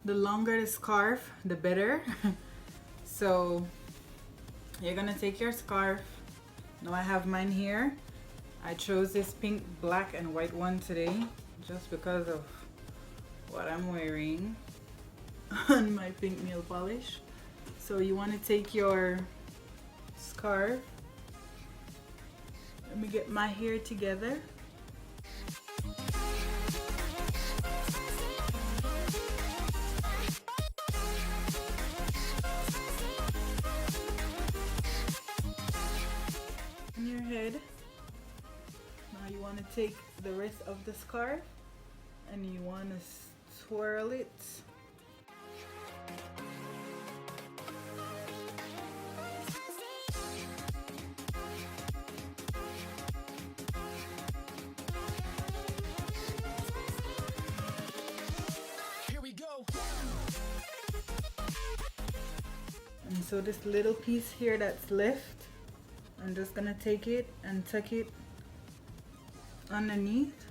The longer the scarf, the better. So you're gonna take your scarf. Now I have mine here. I chose this pink, black, and white one today just because of what I'm wearing on my pink nail polish. So you want to take your scarf. Let me get my hair together. In your head. Now you want to take the rest of the scarf and you want to swirl it. And so this little piece here that's left, I'm just gonna take it and tuck it underneath.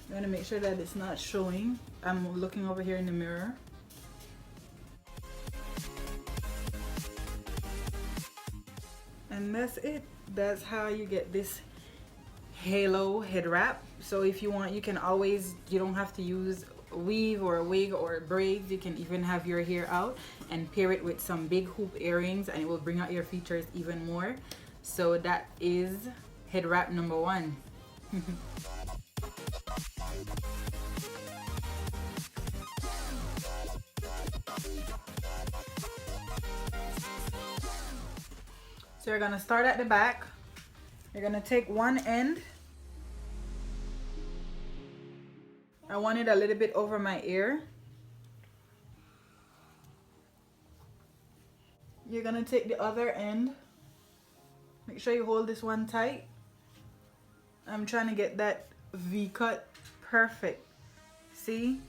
I'm gonna make sure that it's not showing. I'm looking over here in the mirror. And that's it. That's how you get this halo head wrap. So if you want, you can always, you don't have to use a weave or a wig or braids. You can even have your hair out and pair it with some big hoop earrings and it will bring out your features even more. So that is head wrap number 1. So you're gonna start at the back. You're gonna take one end. I want it a little bit over my ear. You're gonna take the other end. Make sure you hold this one tight. I'm trying to get that V cut perfect. See?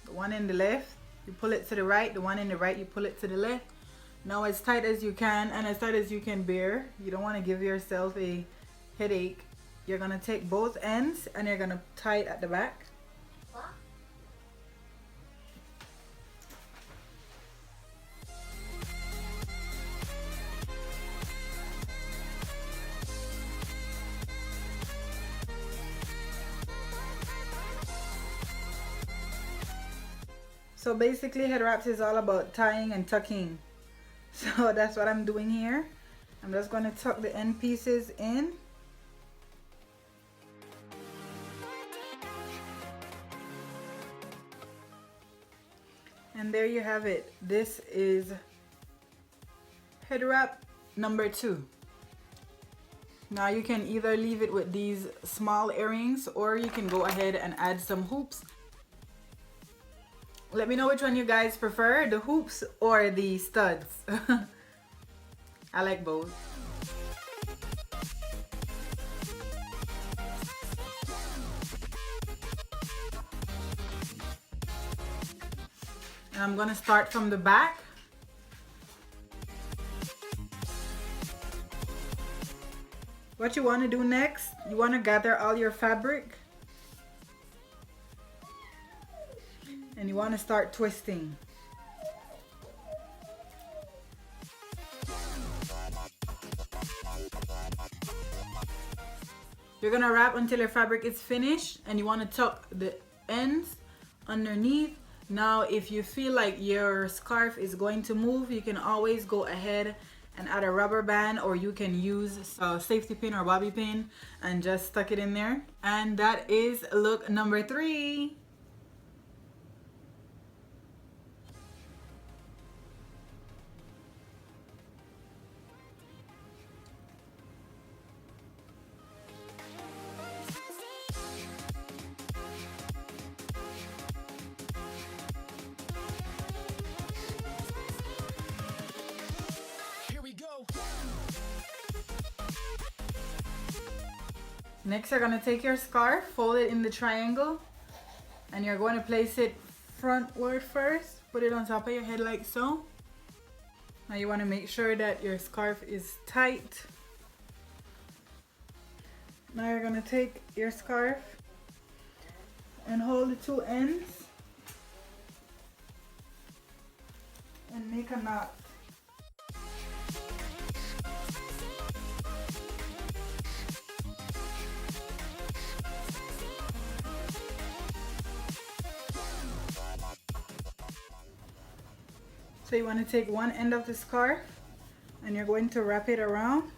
The one in the left, you pull it to the right. The one in the right, you pull it to the left. Now as tight as you can and as tight as you can bear. You don't want to give yourself a headache. You're gonna take both ends and you're gonna tie it at the back. So basically head wraps is all about tying and tucking. So that's what I'm doing here. I'm just going to tuck the end pieces in. And there you have it. This is head wrap number 2. Now you can either leave it with these small earrings or you can go ahead and add some hoops. Let me know which one you guys prefer, the hoops or the studs. I like both. And I'm gonna start from the back. What you want to do next, you want to gather all your fabric and you want to start twisting. You're gonna wrap until your fabric is finished and you want to tuck the ends underneath. Now if you feel like your scarf is going to move, you can always go ahead and add a rubber band, or you can use a safety pin or bobby pin and just stuck it in there. And that is look number 3. Next, you're gonna take your scarf, fold it in the triangle, and you're going to place it frontward first. Put it on top of your head like so. Now you want to make sure that your scarf is tight. Now you're gonna take your scarf and hold the two ends and make a knot. So you want to take one end of the scarf and you're going to wrap it around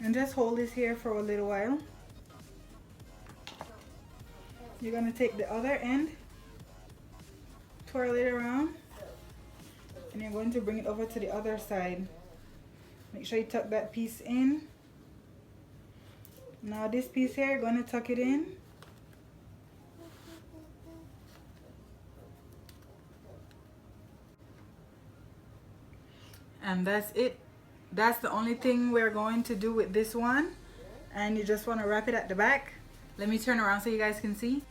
and just hold this here for a little while. You're going to take the other end, twirl it around, and you're going to bring it over to the other side. Make sure you tuck that piece in. Now this piece here, you're going to tuck it in. And that's it. That's the only thing we're going to do with this one. And you just want to wrap it at the back. Let me turn around so you guys can see.